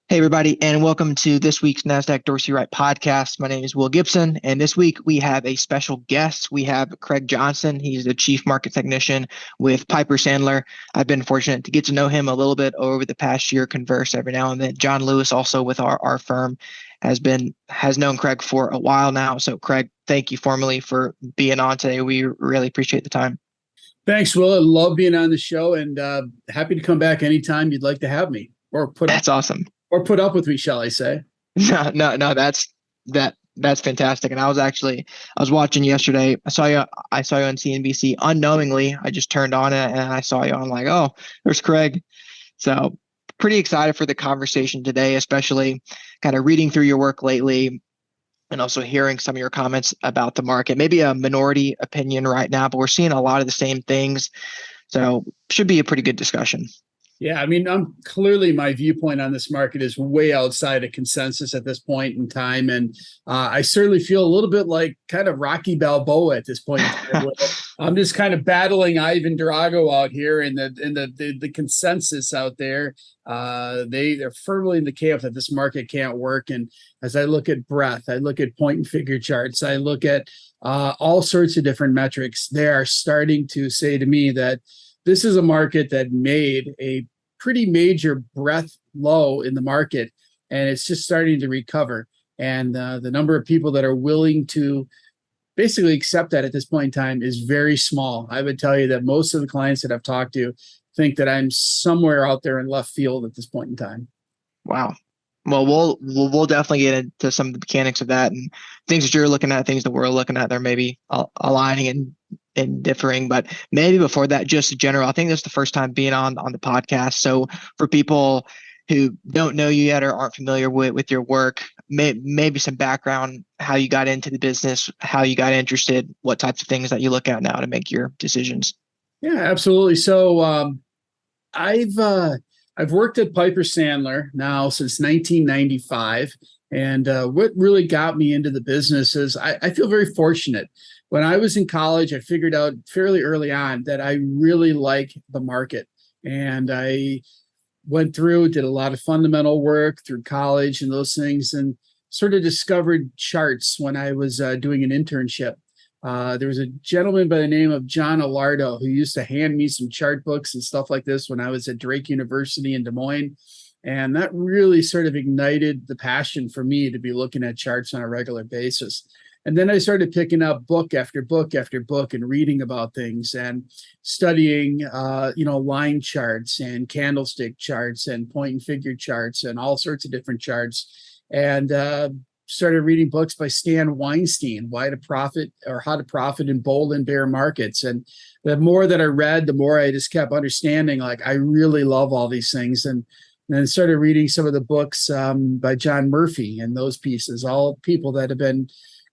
Hey, everybody, and welcome to this week's Nasdaq Dorsey Wright podcast. My name is Will Gibson, and this week we have a special guest. We have Craig Johnson. He's the Chief Market Technician with Piper Sandler. I've been fortunate to get to know him a little bit over the past year, converse every now and then. John Lewis, also with our firm, has known Craig for a while now. So, Craig, thank you formally for being on today. We really appreciate the time. Thanks, Will. I love being on the show and happy to come back anytime you'd like to have me or That's awesome. Or put up with me, shall I say? No, that's fantastic. And I was watching yesterday. I saw you on CNBC unknowingly. I just turned on it and I saw you on like, oh, there's Craig. So pretty excited for the conversation today, especially kind of reading through your work lately and also hearing some of your comments about the market. Maybe a minority opinion right now, but we're seeing a lot of the same things. So should be a pretty good discussion. Yeah, I mean, I'm clearly my viewpoint on this market is way outside of consensus at this point in time, and I certainly feel a little bit like kind of Rocky Balboa at this point in time. I'm just kind of battling Ivan Drago out here, and the consensus out there, they're firmly in the camp that this market can't work. And as I look at breadth, I look at point and figure charts, I look at all sorts of different metrics. They are starting to say to me that this is a market that made a pretty major breadth low in the market, and it's just starting to recover. And the number of people that are willing to basically accept that at this point in time is very small. I would tell you that most of the clients that I've talked to think that I'm somewhere out there in left field at this point in time. Wow. Well, we'll definitely get into some of the mechanics of that and things that you're looking at, things that we're looking at. They're maybe aligning and differing, but maybe before that, just general. I think this is the first time being on the podcast. So for people who don't know you yet or aren't familiar with your work, maybe some background, how you got into the business, how you got interested, what types of things that you look at now to make your decisions. Yeah, absolutely. So I've worked at Piper Sandler now since 1995. And what really got me into the business is I feel very fortunate. When I was in college, I figured out fairly early on that I really like the market. And I went through, did a lot of fundamental work through college and those things, and sort of discovered charts when I was doing an internship. There was a gentleman by the name of John Alardo who used to hand me some chart books and stuff like this when I was at Drake University in Des Moines. And that really sort of ignited the passion for me to be looking at charts on a regular basis. And then I started picking up book after book after book and reading about things and studying, line charts and candlestick charts and point and figure charts and all sorts of different charts. And started reading books by Stan Weinstein, How to Profit in Bull and Bear Markets. And the more that I read, the more I just kept understanding, like, I really love all these things. And then started reading some of the books by John Murphy and those pieces, all people that have been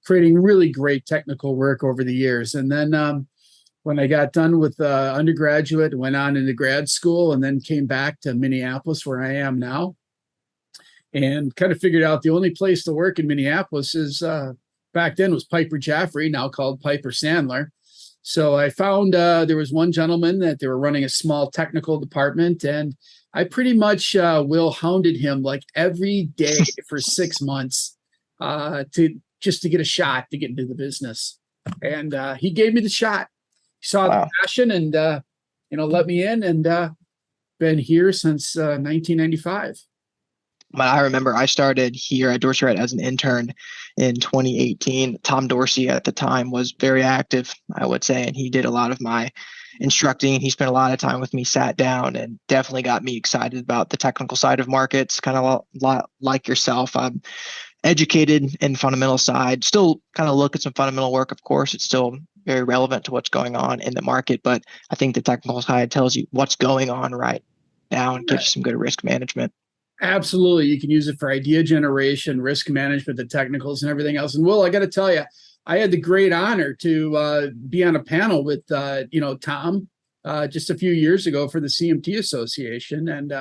creating really great technical work over the years. And then when I got done with undergraduate, went on into grad school and then came back to Minneapolis where I am now, and kind of figured out the only place to work in Minneapolis is back then was Piper Jaffray, now called Piper Sandler. So I found there was one gentleman that they were running a small technical department, and I pretty much hounded him like every day for 6 months to get a shot to get into the business. And he gave me the shot. He saw the passion and let me in, and been here since 1995. But I remember I started here at Dorsey Wright as an intern in 2018. Tom Dorsey at the time was very active, I would say, and he did a lot of my instructing. He spent a lot of time with me, sat down, and definitely got me excited about the technical side of markets, kind of like yourself. I'm educated in the fundamental side, still kind of look at some fundamental work. Of course, it's still very relevant to what's going on in the market, but I think the technical side tells you what's going on right now and gives you some good risk management. Absolutely. You can use it for idea generation, risk management, the technicals and everything else. And Will, I got to tell you, I had the great honor to be on a panel with, Tom just a few years ago for the CMT Association. And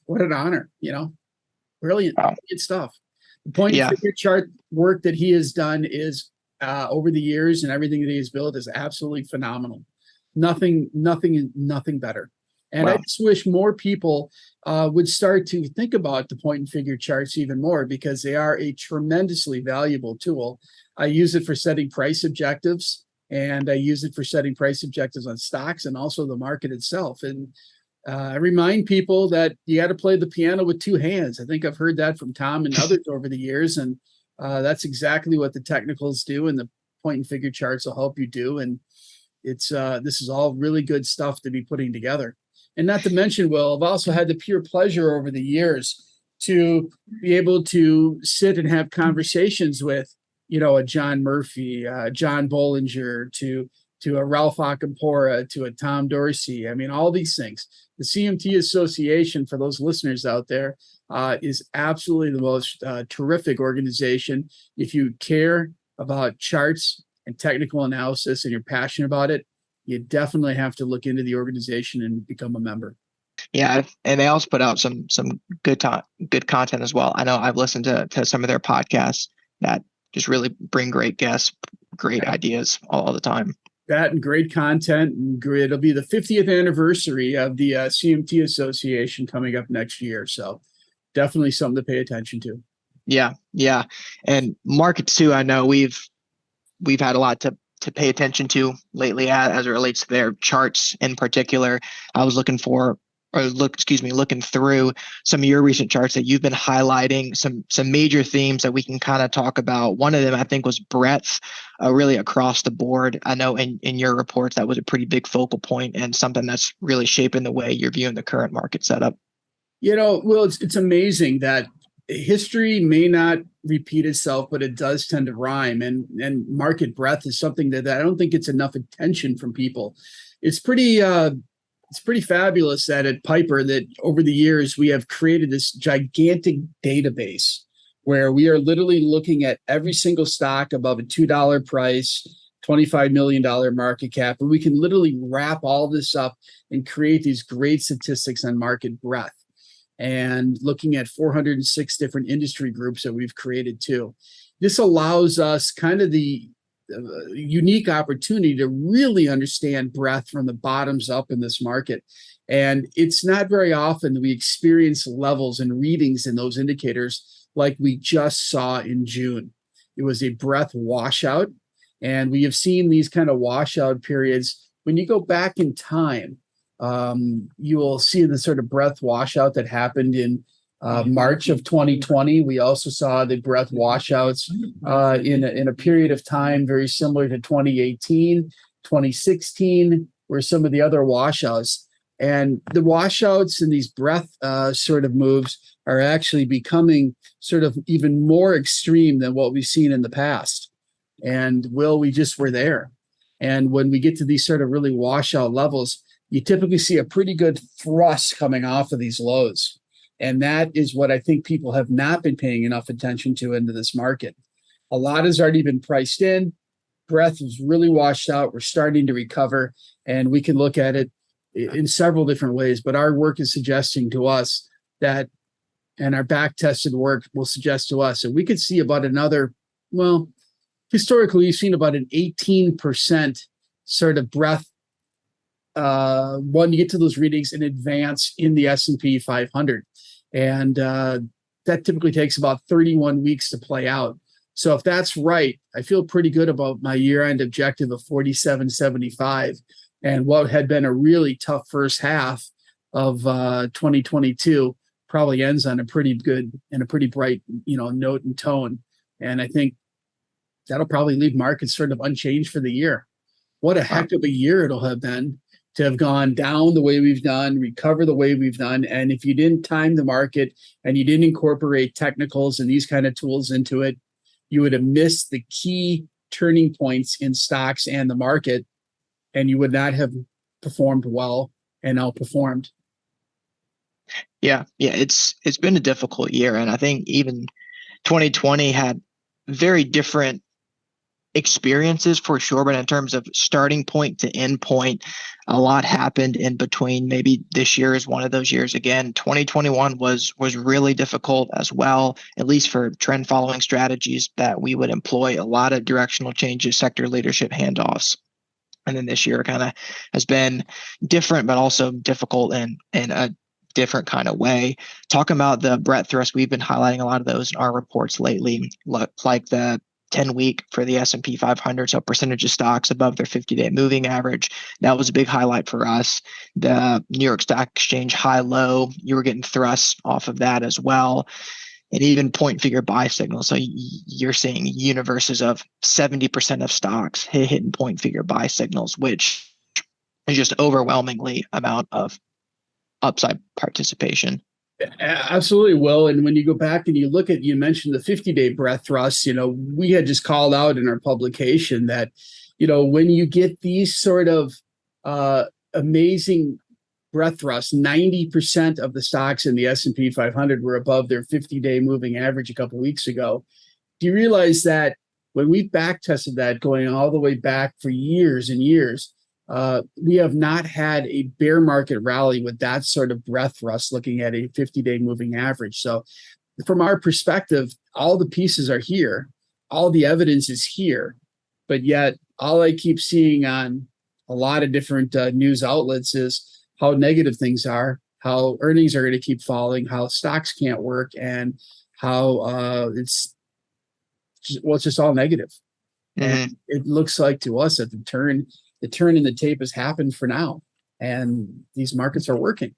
what an honor, brilliant stuff. The point and figure chart work that he has done is over the years, and everything that he's built is absolutely phenomenal. Nothing better. And I Wow. just wish more people would start to think about the point and figure charts even more, because they are a tremendously valuable tool. I use it for setting price objectives, and I use it for setting price objectives on stocks and also the market itself. And I remind people that you got to play the piano with two hands. I think I've heard that from Tom and others over the years, and that's exactly what the technicals do, and the point and figure charts will help you do. And it's this is all really good stuff to be putting together. And not to mention, Will, I've also had the pure pleasure over the years to be able to sit and have conversations with, a John Murphy, John Bollinger, to a Ralph Acampora, to a Tom Dorsey. I mean, all these things. The CMT Association, for those listeners out there, is absolutely the most terrific organization. If you care about charts and technical analysis and you're passionate about it, you definitely have to look into the organization and become a member. Yeah, and they also put out some good content as well. I know I've listened to some of their podcasts that just really bring great guests, great ideas all the time. That and great content, and it'll be the 50th anniversary of the CMT Association coming up next year. So definitely something to pay attention to. Yeah, and markets too. I know we've had a lot to pay attention to lately as it relates to their charts in particular. I was looking through some of your recent charts that you've been highlighting, some major themes that we can kind of talk about. One of them, I think, was breadth, really across the board. I know in your reports that was a pretty big focal point and something that's really shaping the way you're viewing the current market setup. Well, it's amazing that history may not repeat itself, but it does tend to rhyme. And market breadth is something that I don't think gets enough attention from people. It's pretty fabulous that at Piper, that over the years we have created this gigantic database where we are literally looking at every single stock above a $2 price, $25 million market cap, and we can literally wrap all this up and create these great statistics on market breadth. And looking at 406 different industry groups that we've created too. This allows us kind of the unique opportunity to really understand breadth from the bottoms up in this market. And it's not very often that we experience levels and readings in those indicators like we just saw in June. It was a breadth washout. And we have seen these kind of washout periods. When you go back in time, you will see the sort of breadth washout that happened in March of 2020. We also saw the breadth washouts in a period of time very similar to 2018, 2016, where some of the other washouts. And the washouts and these breadth sort of moves are actually becoming sort of even more extreme than what we've seen in the past. And we just were there. And when we get to these sort of really washout levels, you typically see a pretty good thrust coming off of these lows. And that is what I think people have not been paying enough attention to into this market. A lot has already been priced in. Breadth is really washed out. We're starting to recover, and we can look at it in several different ways. But our work is suggesting to us that, and our back-tested work will suggest to us that we could see about another, historically, we've seen about an 18% sort of breadth when you get to those readings in advance in the S&P 500. And that typically takes about 31 weeks to play out. So if that's right, I feel pretty good about my year-end objective of 47.75, and what had been a really tough first half of 2022 probably ends on a pretty good and a pretty bright, note and tone. And I think that'll probably leave markets sort of unchanged for the year. What a heck of a year it'll have been to have gone down the way we've done, recover the way we've done. And if you didn't time the market and you didn't incorporate technicals and these kind of tools into it, you would have missed the key turning points in stocks and the market, and you would not have performed well and outperformed. Yeah, it's been a difficult year, and I think even 2020 had very different experiences for sure, but in terms of starting point to end point, a lot happened in between. Maybe this year is one of those years again. 2021 was really difficult as well, at least for trend following strategies that we would employ. A lot of directional changes, sector leadership handoffs. And then this year kind of has been different, but also difficult in a different kind of way. Talking about the breadth thrust, we've been highlighting a lot of those in our reports lately, like the 10-week for the S&P 500, so percentage of stocks above their 50-day moving average. That was a big highlight for us. The New York Stock Exchange high-low, you were getting thrust off of that as well. And even point figure buy signals. So you're seeing universes of 70% of stocks hitting point figure buy signals, which is just overwhelmingly amount of upside participation. Absolutely, Will. And when you go back and you look at, you mentioned the 50-day breadth thrust, we had just called out in our publication that, when you get these sort of amazing breadth thrust, 90% of the stocks in the S&P 500 were above their 50-day moving average a couple of weeks ago. Do you realize that when we back tested that going all the way back for years and years, we have not had a bear market rally with that sort of breadth thrust looking at a 50-day moving average. So from our perspective, all the pieces are here. All the evidence is here. But yet all I keep seeing on a lot of different news outlets is how negative things are, how earnings are going to keep falling, how stocks can't work, and how it's just all negative. Mm-hmm. And it looks like to us that the turn in the tape has happened for now, and these markets are working.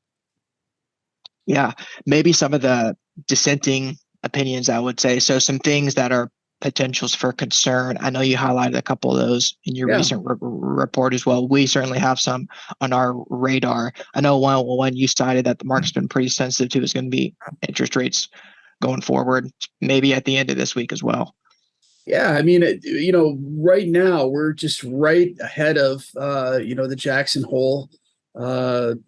Yeah, maybe some of the dissenting opinions, I would say. So some things that are potentials for concern. I know you highlighted a couple of those in your recent report as well. We certainly have some on our radar. I know one you cited that the market's been pretty sensitive to is going to be interest rates going forward, maybe at the end of this week as well. Yeah, I mean, right now we're just right ahead of, the Jackson Hole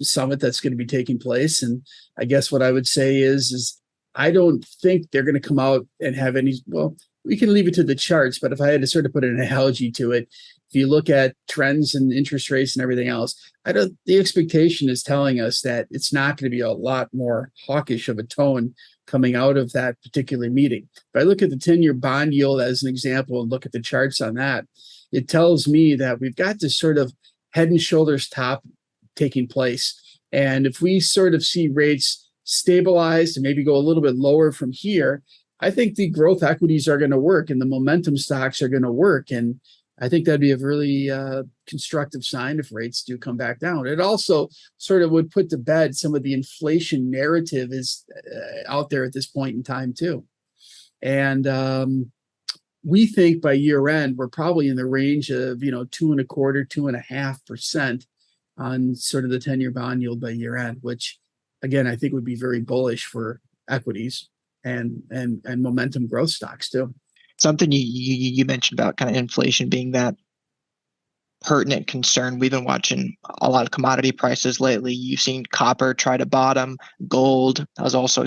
summit that's going to be taking place. And I guess what I would say is I don't think they're going to come out and have any, we can leave it to the charts, but if I had to sort of put an analogy to it, if you look at trends and interest rates and everything else, the expectation is telling us that it's not going to be a lot more hawkish of a tone coming out of that particular meeting. If I look at the 10-year bond yield as an example and look at the charts on that, it tells me that we've got this sort of head and shoulders top taking place. And if we sort of see rates stabilized and maybe go a little bit lower from here, I think the growth equities are going to work and the momentum stocks are going to work. And I think that'd be a really constructive sign if rates do come back down. It also sort of would put to bed some of the inflation narrative is out there at this point in time too. And we think by year end, we're probably in the range of, 2.25%, 2.5% on sort of the 10-year bond yield by year end, which again, I think would be very bullish for equities and momentum growth stocks too. Something you mentioned about kind of inflation being that pertinent concern. We've been watching a lot of commodity prices lately. You've seen copper try to bottom, gold has also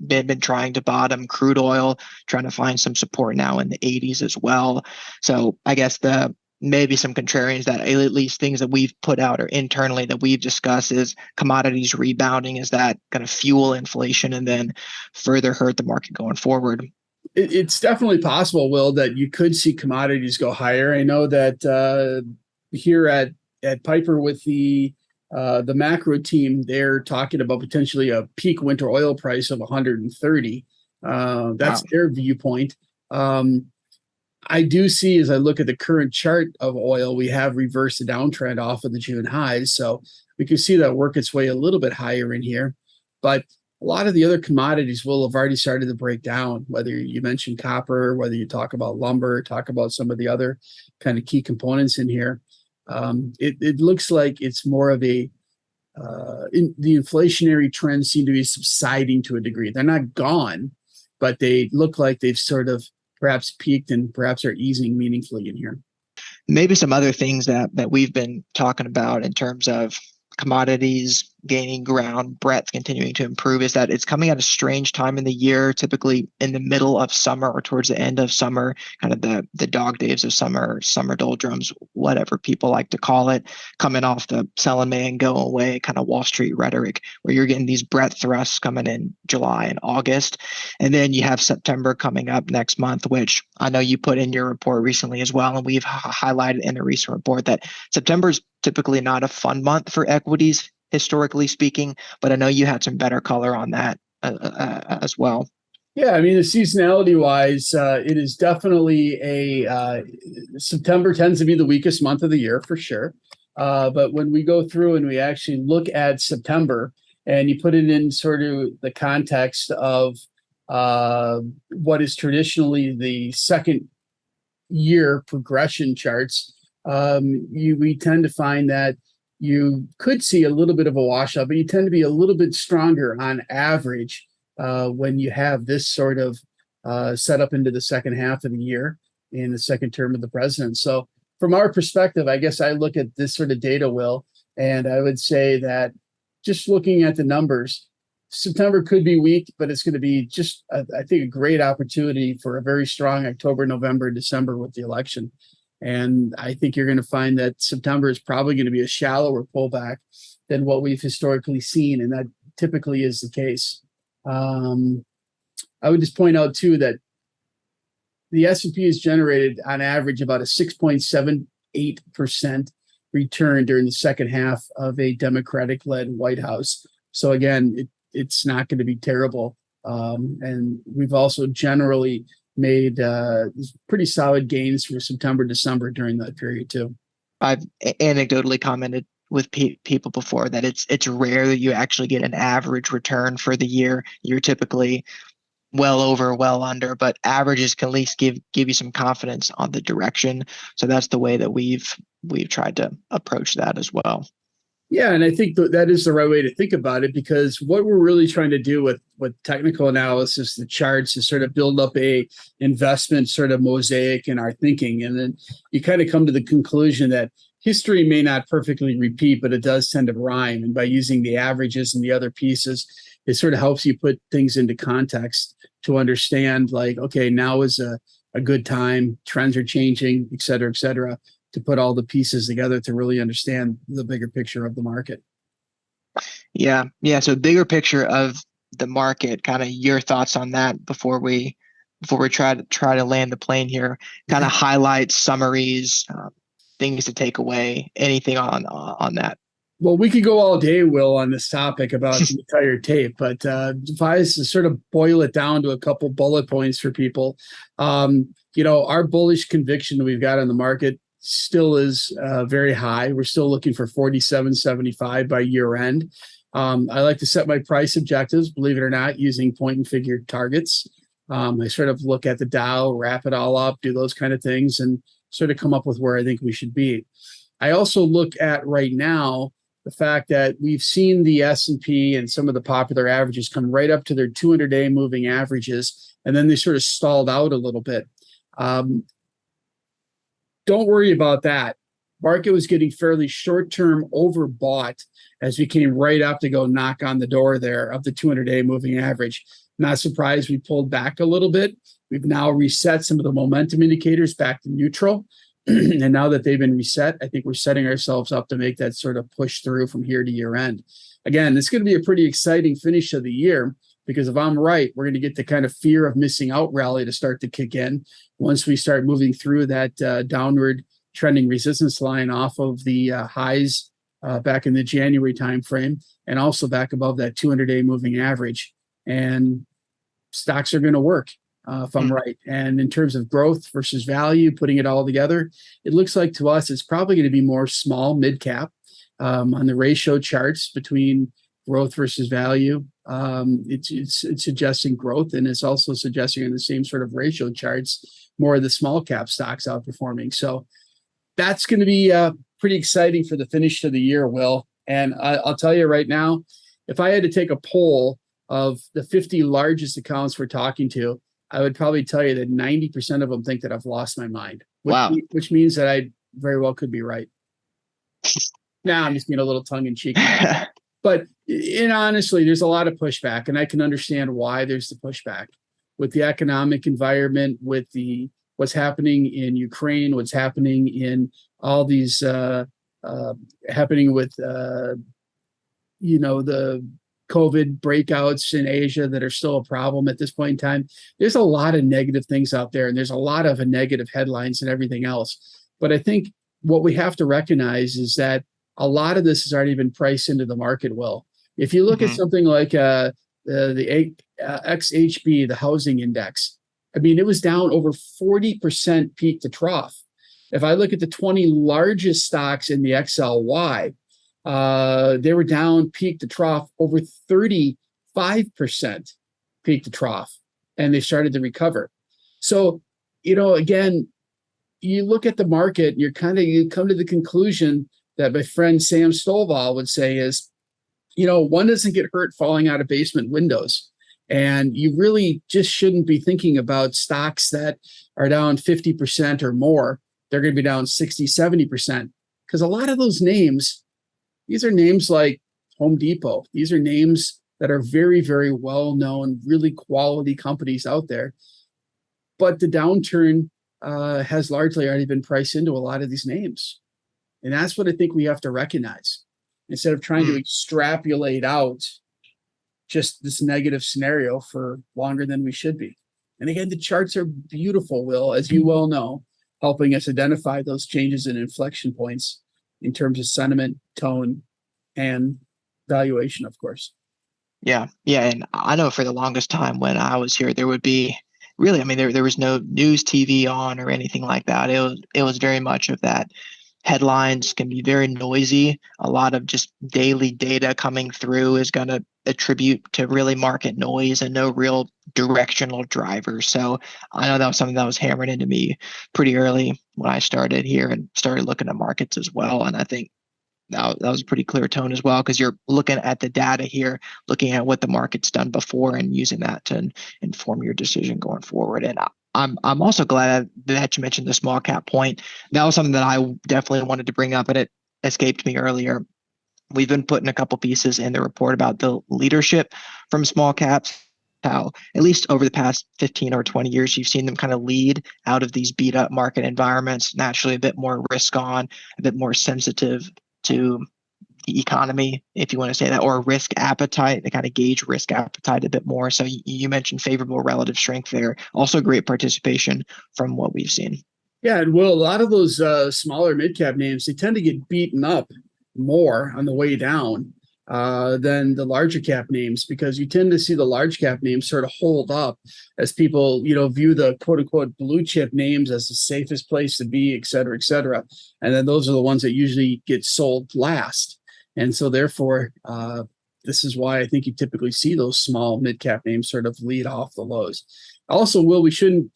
been trying to bottom, crude oil trying to find some support now in the 80s as well. So I guess maybe some contrarians that at least things that we've put out or internally that we've discussed is commodities rebounding. Is that going to fuel inflation and then further hurt the market going forward? It's definitely possible, Will, that you could see commodities go higher. I know that here at Piper with the macro team, they're talking about potentially a peak winter oil price of 130. That's their viewpoint. I do see, as I look at the current chart of oil, we have reversed the downtrend off of the June highs. So we can see that work its way a little bit higher in here. But a lot of the other commodities will have already started to break down, whether you mention copper, whether you talk about lumber, talk about some of the other kind of key components in here. It looks like it's more of the inflationary trends seem to be subsiding to a degree. They're not gone, but they look like they've sort of perhaps peaked and perhaps are easing meaningfully in here. Maybe some other things that we've been talking about in terms of commodities gaining ground, breadth continuing to improve, is that it's coming at a strange time in the year, typically in the middle of summer or towards the end of summer, kind of the dog days of summer, summer doldrums, whatever people like to call it, coming off the sell in May and go away kind of Wall Street rhetoric, where you're getting these breadth thrusts coming in July and August. And then you have September coming up next month, which I know you put in your report recently as well. And we've highlighted in a recent report that September is typically not a fun month for equities, historically speaking, but I know you had some better color on that as well. Yeah, I mean, the seasonality wise, it is definitely September tends to be the weakest month of the year for sure. But when we go through and we actually look at September and you put it in sort of the context of what is traditionally the second year progression charts, we tend to find that you could see a little bit of a washout, but you tend to be a little bit stronger on average when you have this sort of set up into the second half of the year in the second term of the president. So from our perspective, I guess I look at this sort of data, Will, and I would say that just looking at the numbers, September could be weak, but it's going to be just, I think, a great opportunity for a very strong October, November, December with the election. And I think you're going to find that September is probably going to be a shallower pullback than what we've historically seen. And that typically is the case. I would just point out, too, that the S&P has generated on average about a 6.78% return during the second half of a Democratic-led White House. So again, it's not going to be terrible. And we've also generally made pretty solid gains for September, December during that period too. I've anecdotally commented with people before that it's rare that you actually get an average return for the year. You're typically well over, well under, but averages can at least give you some confidence on the direction. So that's the way that we've tried to approach that as well. Yeah, and I think that is the right way to think about it, because what we're really trying to do with technical analysis, the charts, is sort of build up a investment sort of mosaic in our thinking. And then you kind of come to the conclusion that history may not perfectly repeat, but it does tend to rhyme. And by using the averages and the other pieces, it sort of helps you put things into context to understand, like, okay, now is a good time, trends are changing, et cetera, to put all the pieces together to really understand the bigger picture of the market. Yeah. So bigger picture of the market, kind of your thoughts on that before we try to land the plane here, kind of highlights, summaries, things to take away, anything on that. Well, we could go all day, Will, on this topic about the entire tape, but if I was to sort of boil it down to a couple bullet points for people, our bullish conviction we've got on the market still is very high. We're still looking for 47.75 by year end. I like to set my price objectives, believe it or not, using point and figure targets. I sort of look at the Dow, wrap it all up, do those kind of things, and sort of come up with where I think we should be. I also look at right now the fact that we've seen the S&P and some of the popular averages come right up to their 200-day moving averages, and then they sort of stalled out a little bit. Don't worry about that. Market was getting fairly short-term overbought as we came right up to go knock on the door there of the 200-day moving average. Not surprised we pulled back a little bit. We've now reset some of the momentum indicators back to neutral. And now that they've been reset, I think we're setting ourselves up to make that sort of push through from here to year end. Again, it's going to be a pretty exciting finish of the year, because if I'm right, we're going to get the kind of fear of missing out rally to start to kick in once we start moving through that downward trending resistance line off of the highs back in the January timeframe, and also back above that 200-day moving average. And stocks are going to work if I'm right. And in terms of growth versus value, putting it all together, it looks like to us it's probably going to be more small, mid cap on the ratio charts between growth versus value. It's suggesting growth, and it's also suggesting in the same sort of ratio charts more of the small cap stocks outperforming. So that's going to be pretty exciting for the finish of the year, Will. And I'll tell you right now, if I had to take a poll of the 50 largest accounts we're talking to, I would probably tell you that 90% of them think that I've lost my mind. Which means that I very well could be right. Now I'm just being a little tongue in cheek. But and honestly, there's a lot of pushback, and I can understand why there's the pushback with the economic environment, with the what's happening in Ukraine, what's happening in all these happening with the COVID breakouts in Asia that are still a problem at this point in time. There's a lot of negative things out there, and there's a lot of negative headlines and everything else. But I think what we have to recognize is that a lot of this has already been priced into the market. Well, if you look at something like the XHB, the housing index, I mean, it was down over 40% peak to trough. If I look at the 20 largest stocks in the XLY, they were down peak to trough over 35% peak to trough, and they started to recover. So, again, you look at the market, you come to the conclusion that my friend Sam Stovall would say is, one doesn't get hurt falling out of basement windows. And you really just shouldn't be thinking about stocks that are down 50% or more. They're going to be down 60, 70%. Because a lot of those names, these are names like Home Depot. These are names that are very, very well-known, really quality companies out there. But the downturn has largely already been priced into a lot of these names. And that's what I think we have to recognize. Instead of trying to extrapolate out just this negative scenario for longer than we should be. And again, the charts are beautiful, Will, as you well know, helping us identify those changes in inflection points in terms of sentiment, tone, and valuation, of course. Yeah. And I know for the longest time when I was here, there would be really, I mean, there was no news TV on or anything like that. It was very much of that. Headlines can be very noisy. A lot of just daily data coming through is going to attribute to really market noise and no real directional drivers. So I know that was something that was hammered into me pretty early when I started here and started looking at markets as well. And I think that was a pretty clear tone as well, because you're looking at the data here, looking at what the market's done before and using that to inform your decision going forward. And I'm also glad that you mentioned the small cap point. That was something that I definitely wanted to bring up, and it escaped me earlier. We've been putting a couple pieces in the report about the leadership from small caps, how at least over the past 15 or 20 years, you've seen them kind of lead out of these beat up market environments, naturally a bit more risk on, a bit more sensitive to the economy, if you want to say that, or risk appetite. They kind of gauge risk appetite a bit more. So you mentioned favorable relative strength there. Also great participation from what we've seen. Yeah, and Will, a lot of those smaller mid-cap names, they tend to get beaten up more on the way down than the larger cap names, because you tend to see the large cap names sort of hold up as people, view the quote unquote blue chip names as the safest place to be, et cetera, et cetera. And then those are the ones that usually get sold last. And so therefore, this is why I think you typically see those small mid cap names sort of lead off the lows. Also, Will, we shouldn't,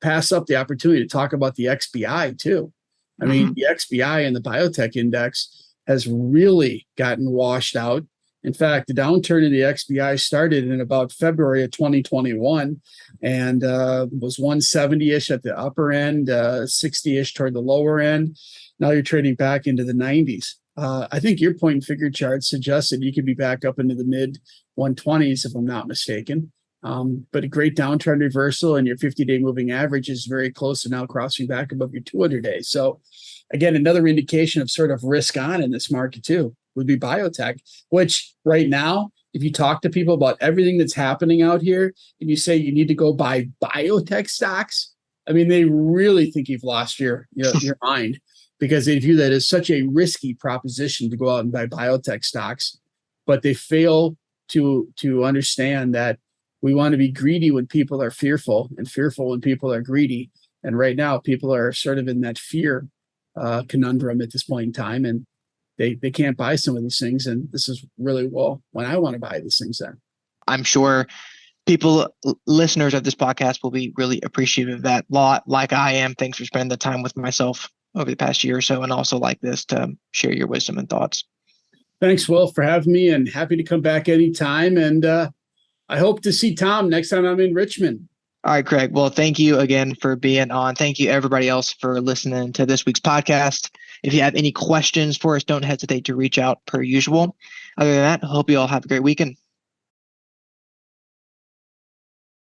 pass up the opportunity to talk about the XBI too. I mean, the XBI and the biotech index has really gotten washed out. In fact, the downturn in the XBI started in about February of 2021 and was 170-ish at the upper end, 60-ish toward the lower end. Now you're trading back into the 90s. I think your point and figure chart suggested you could be back up into the mid 120s, if I'm not mistaken. But a great downtrend reversal, and your 50-day moving average is very close to now crossing back above your 200-day. So again, another indication of sort of risk on in this market too would be biotech, which right now, if you talk to people about everything that's happening out here and you say you need to go buy biotech stocks, I mean, they really think you've lost your mind, because they view that as such a risky proposition to go out and buy biotech stocks. But they fail to understand that we want to be greedy when people are fearful, and fearful when people are greedy. And right now, people are sort of in that fear conundrum at this point in time, and they can't buy some of these things. And this is really, well, when I want to buy these things then. I'm sure listeners of this podcast will be really appreciative of that, like I am. Thanks for spending the time with myself over the past year or so, and also like this to share your wisdom and thoughts. Thanks, Will, for having me, and happy to come back anytime. And I hope to see Tom next time I'm in Richmond. All right, Craig. Well, thank you again for being on. Thank you, everybody else, for listening to this week's podcast. If you have any questions for us, don't hesitate to reach out per usual. Other than that, I hope you all have a great weekend.